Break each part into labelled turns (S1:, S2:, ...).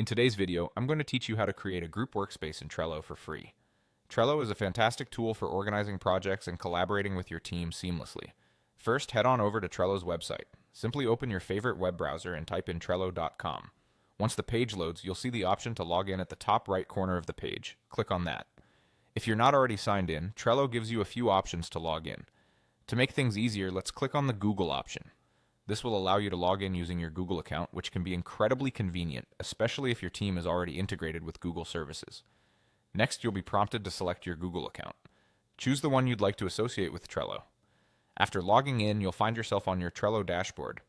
S1: In today's video, I'm going to teach you how to create a group workspace in Trello for free. Trello is a fantastic tool for organizing projects and collaborating with your team seamlessly. First, head on over to Trello's website. Simply open your favorite web browser and type in Trello.com. Once the page loads, you'll see the option to log in at the top right corner of the page. Click on that. If you're not already signed in, Trello gives you a few options to log in. To make things easier, let's click on the Google option. This will allow you to log in using your Google account, which can be incredibly convenient, especially if your team is already integrated with Google services. Next, you'll be prompted to select your Google account. Choose the one you'd like to associate with Trello. After logging in, you'll find yourself on your Trello dashboard.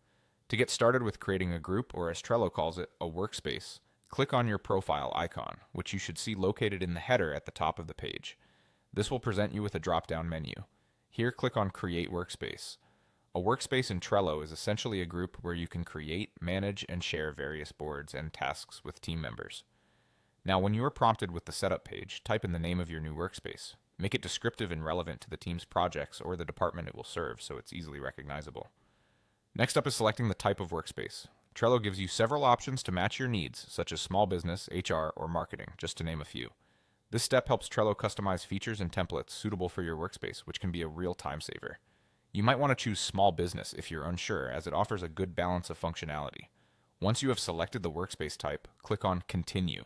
S1: To get started with creating a group, or as Trello calls it, a workspace, click on your profile icon, which you should see located in the header at the top of the page. This will present you with a drop-down menu. Here, click on Create Workspace. A workspace in Trello is essentially a group where you can create, manage, and share various boards and tasks with team members. Now, when you are prompted with the setup page, type in the name of your new workspace. Make it descriptive and relevant to the team's projects or the department it will serve so it's easily recognizable. Next up is selecting the type of workspace. Trello gives you several options to match your needs, such as small business, HR, or marketing, just to name a few. This step helps Trello customize features and templates suitable for your workspace, which can be a real time saver. You might want to choose small business if you're unsure, as it offers a good balance of functionality. Once you have selected the workspace type, click on Continue.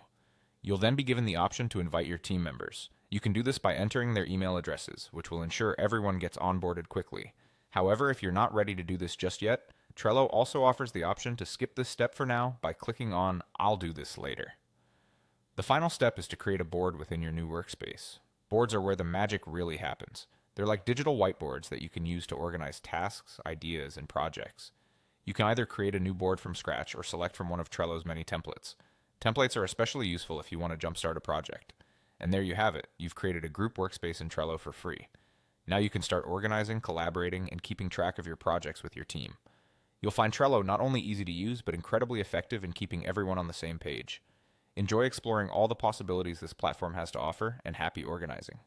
S1: You'll then be given the option to invite your team members. You can do this by entering their email addresses, which will ensure everyone gets onboarded quickly. However, if you're not ready to do this just yet, Trello also offers the option to skip this step for now by clicking on I'll do this later. The final step is to create a board within your new workspace. Boards are where the magic really happens. They're like digital whiteboards that you can use to organize tasks, ideas, and projects. You can either create a new board from scratch or select from one of Trello's many templates. Templates are especially useful if you want to jumpstart a project. And there you have it. You've created a group workspace in Trello for free. Now you can start organizing, collaborating, and keeping track of your projects with your team. You'll find Trello not only easy to use, but incredibly effective in keeping everyone on the same page. Enjoy exploring all the possibilities this platform has to offer, and happy organizing.